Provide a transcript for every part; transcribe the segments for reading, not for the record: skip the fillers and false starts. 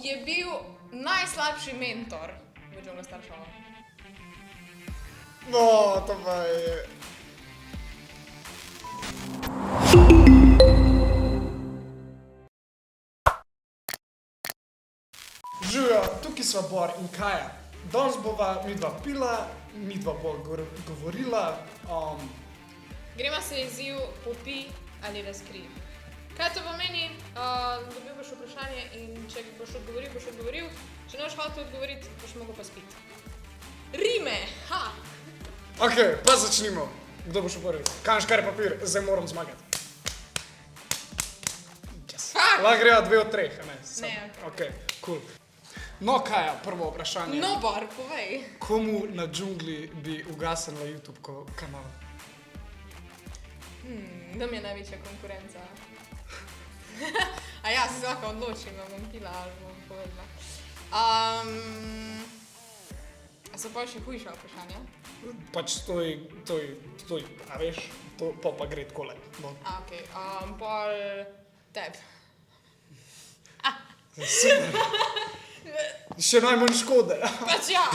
je bil najslabši mentor v Džungla Star Showu? No, to pa je... Živjo, tukaj sva Bor in Kaja. Danes bova midva pila, midva bo govorila. Gremo se izziv popij ali razkrij. Kaj to pomeni? Dobil boš vprašanje in če boš odgovoril. Če ne boš hotel odgovoriti, boš mogel pa spiti. Rime! Ha! Ok, pa začnimo. Kdo bo šel prvi? Kanš, kar je papir, zdaj moram zmagati. Yes. Lahko greva 2 od 3, ne? Ne, ok. Cool. No, Kaja, prvo vprašanje. No, Bor, povej. Komu na džungli bi ugasnila YouTube kanal? Da mi je največja konkurenca. A ja, se lahko odločim, da bom pila ali bom povedala. A so pa še hujša vprašanja? Pač toj, a veš, to pa gre takole. No. Ok, pol teb. Super. Še najmanj škode. Pač ja,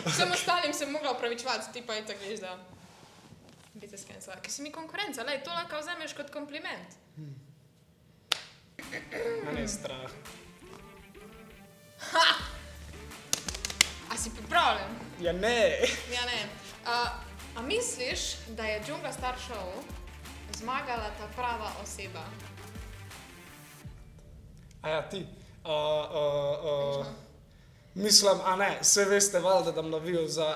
vsem ostalim sem mogla opravičevati, ti pa je tako veš, da bi te skenila. Ker si mi konkurenca, lej, to lahko vzameš kot kompliment. Mene je strah. Ha! A si pripravljen? Ja ne. Ja ne. A misliš, da je Džungla Star Show zmagala ta prava oseba? A ja, ti. Mislim, a ne, vse veste valjda, da navijal za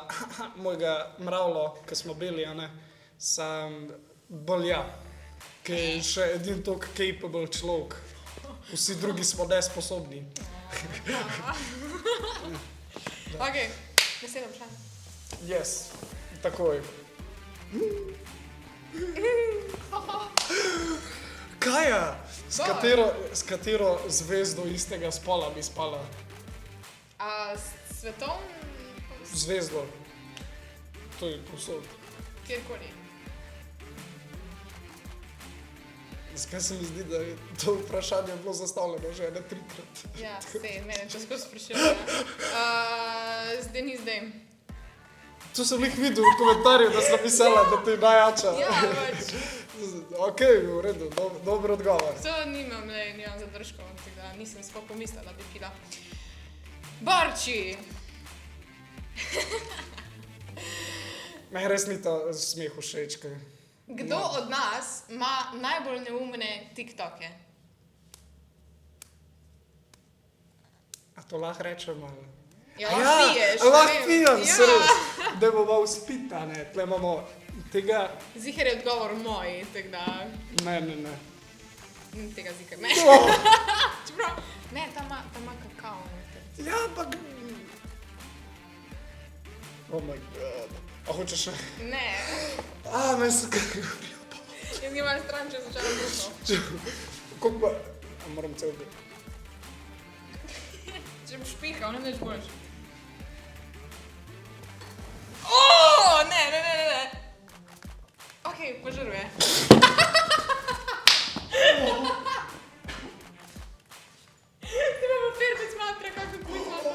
mojega mravlo, ki smo bili, a ne, sam bolj ja, ki je še edin toliko capable človek. Vsi drugi smo nesposobni. Ok, naslednje vprašanje. Yes, takoj. Kaja, s katero zvezdo istega spola bi spala? Svetovno? Zvezdo. To je posod. Kjerkoli. Zakaj se mi zdi, da je to vprašanje bilo zastavljeno že 3-krat? Ja, sej, mene če skozi sprašujem. Zdaj ni zdaj. To sem jih videl v komentarju, da si napisala, da ti je najjača. Ja, pač. Ok, v redu, dober odgovor. To nimam zadržkov, tako da nisem sploh pomislila, da bi pila. Borči! Meni res ni ta smeh všeč, kaj. Kdo od nas ima najbolj neumne TikToke? A to lahko rečem, ali? Ja, lahko piješ. Lahko pijem, Ja. se res. Da bomo uspita, ne, tle imamo tega... Ziher je odgovor moj, tako da... Ne. Tega ziher, ne. Čeprav, ne, ta ima kakao. Ja, ampak... Oh my god. A hočeš še? Ne. Me se kaj govoril. Jaz ga imam stran, če začela bruto. Koliko pa... A moram cel biti. Če boš pihal, ne neč boš. Oooo, ne. Ok, požaruje. Ti bomo firmic matra, kako kviz to.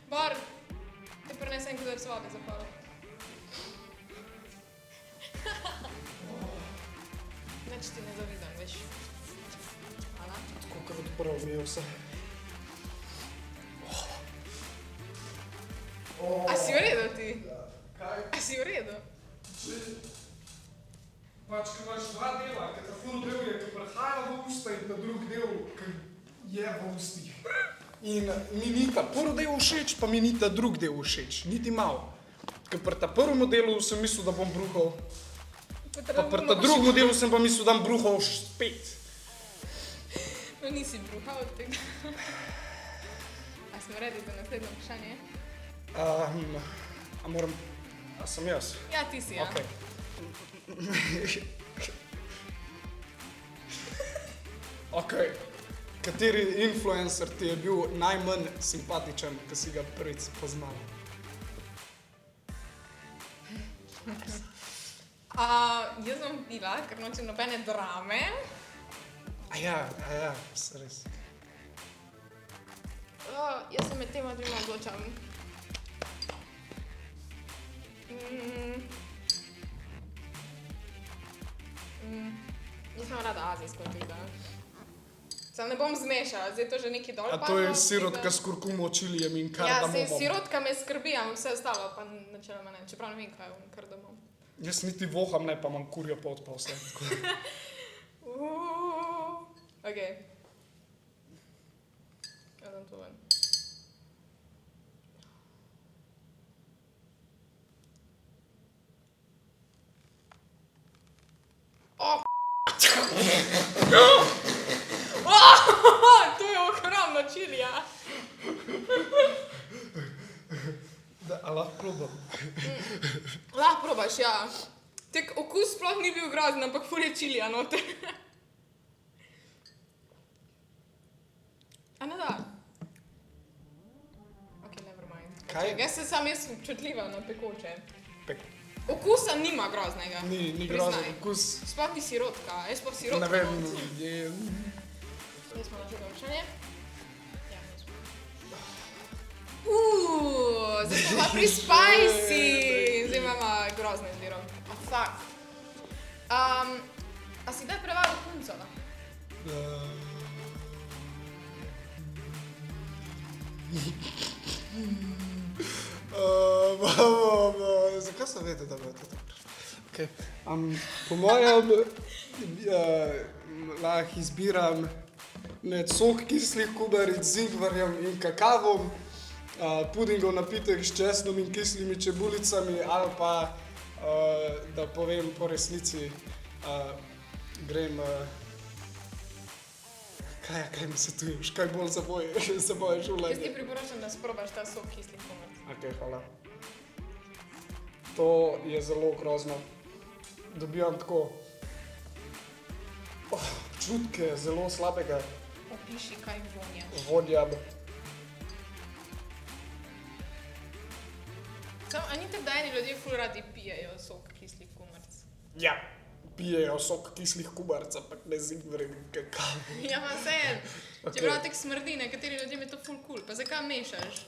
Bor, te prinesem kozarec vode za polo. Neč ti ne zavidam, veš. Hvala. Tako kar odprl mi je vse. A si v redu ti? Kaj? A si v redu? Pač, ko imaš 2 dela, ker ta ful del je, ki prehaja v usta in ta drug del, ki je v ustih. In mi ni ta prvi del všeč, pa mi ni ta drug del všeč, niti malo. Ker pri ta prvem delu sem mislil, da bom bruhal, pa pri ta drugem delu sem pa mislil, da bom bruhal spet. No nisi bruhal od tega. A smo redi za naslednje vprašanje? A moram, a sem jaz? Ja, ti si, ja. Ok. Ok. Kateri influencer ti je bil najmanj simpatičen, ki si ga prvič poznal? Jaz sem bila, ker nočem nobene drame. Ja, res. Jaz se med tema dvima odločam. Jaz imam rada azijsko čilo. Sam ne bom zmešala, zdaj to že neki dol A to je sirotka s kurkumo, čilijem in kardamomom? Ja, sirotka me skrbi, ampak vse ostalo pa načeloma ne, čeprav ne vem, kaj je kardamom. Jaz niti voham ne, pa imam kurjo pot pa vse. Ok. Ja dam to ven. To je ogromno čilija. A lahko probam? Lahko probaš, ja. Tak okus sploh ni bil grozen, ampak ful je čilija noter. A ne da? Ok, never mind. Kaj? Jaz sem občutljiva na pekoče. Pek. Okusa nima groznega. Ni priznaj. grozen okus. Sploh ni sirotka, jaz pa sirotka. Ne vem, nočem. je... Zdaj smo na drugo vprašanje. Ja, nismo. Zdaj smo pa pri spicy. Zdaj imamo grozno izbiro. Oh, fuck. A si daj prevaro punco? Zakaj sem vedel, da bo to dobro? Okay. Po mojem lahko izbiram med sok kislih kubaric z ingverjem in kakavom, pudingov napitek s česnom in kislimi čebulicami ali pa, da povem po resnici, grem... Kaj mi se tuješ? Kaj bolj za moje življenje? Jaz ti priporočam, da sprobaš ta sok kislih kumaric. Ok, hvala. To je zelo grozno. Dobivam tako občutke zelo slabega Opiši, kaj vonja. vonja. A ni tako, da eni ljudje ful radi pijejo sok kislih kumaric? Ja, pijejo sok kislih kubaric, ampak ne z ingverjem in kakavom. Ja, ma vseeno. Čeprav tako smrdi, nekateri ljudje je to ful cool. Pa zakaj mešaš?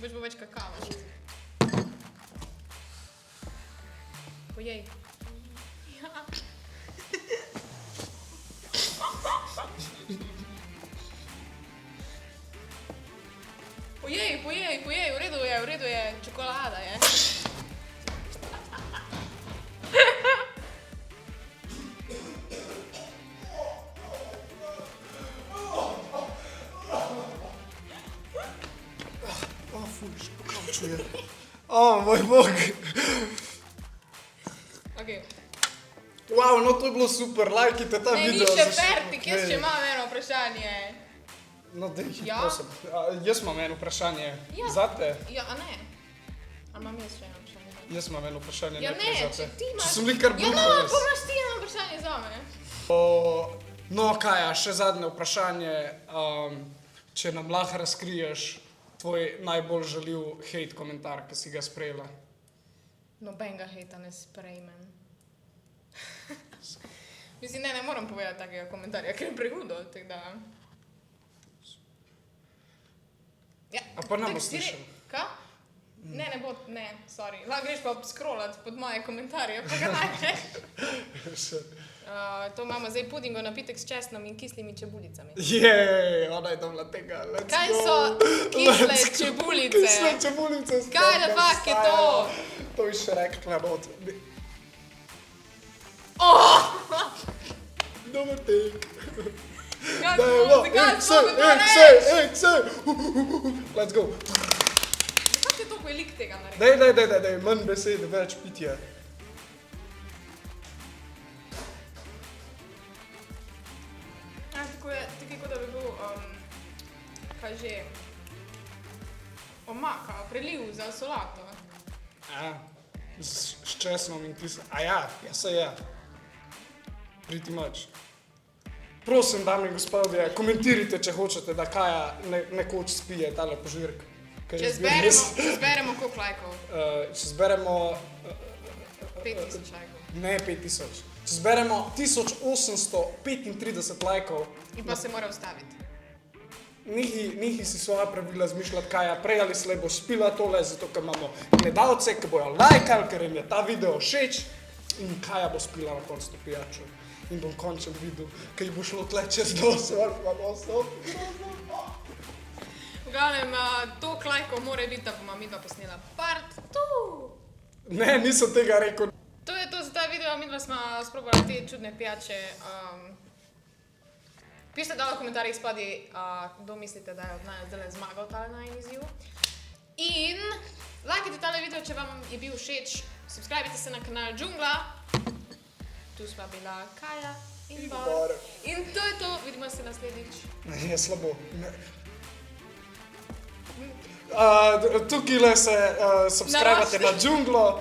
Boš bo več kakava. Pojej. Ja. Pojej, v redu je, čokolada je. Moj bog. Ok. Wow, no to je bilo super, lajkite ta Ne, ni video. še fertik, jaz še imam eno vprašanje. No, dej, Ja? prosim. Jaz imam eno vprašanje. Ja. Zate? Ja, a ne? A imam jaz še eno vprašanje? Jaz imam eno vprašanje. Ja najprej ne, zate. če ti imaš... Če sem li kar Ja bruhal no, jaz. pa imaš ti eno vprašanje zame. No, Kaja, še zadnje vprašanje. Če nam lahko razkriješ tvoj najbolj žaljiv hejt komentar, ki si ga sprejela. Nobenega hejta ne sprejmem. Mislim, ne moram povedati takega komentarja, ker je prehudo, tako da... Ja, A pa nam tako si slišal? Ka? Ne, ne bo, ne, sorry. Lahko greš pa scrollat pod moje komentarje, pa ga najdeš. To imamo zdaj pudingov napitek s česnom in kislimi čebulicami. Jej, ona je dobila tega, let's go. Kaj so kisle čebulice? Kisle čebulice. Kaj the fuck je to? To bi še rekla not. Dober tek. Zakaj smo to reč? Let's go. Zakaj ti toliko velik tega naredi? Dej, manj besede, več pitja. Tako je, kot da bi bil, kaj že, omaka, preliv za solato. S česnom in kislim. Ja se je. Pretty much. Prosim, dame in gospodje, komentirajte, če hočete, da Kaja nekoč spije tale požirk. Če zberemo koliko lajkov? Če zberemo... 5000 lajkov. Ne 5000. Če zberemo 1835 lajkov... In pa se mora ustaviti. Nihi si svoja pravila zmišljati, Kaja, prej ali slej bo spila tole, zato ker imamo gledalce, ki bojo lajkali, ker jim je ta video všeč in Kaja bo spila na koncu to pijačo. In bom končno videl, kaj bo šlo tle čez nos, ali pa nos. V glavnem, toliko lajkov mora biti, da bomo midva posnela part 2. Ne, nisem tega rekel. To je to za ta video, midva smo sprobali te čudne pijače. Pišite dole v komentarjih spodaj, kdo mislite, da je od nas zdaj zmagal tale najin izziv. In lajkajte tale video, če vam je bil všeč. Subscribite se na kanal Džungla. Tu sva bila Kaja in Bar. In to je to, vidimo se naslednjič. Je slabo. Tukaj se subscribate na Džunglo.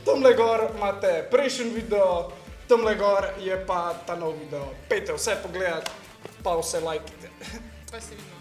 Tamle gor imate prejšnji video, tamle gor je pa ta nov video. Pejte vse pogledati, pa vse lajkajte. Pa se vidimo.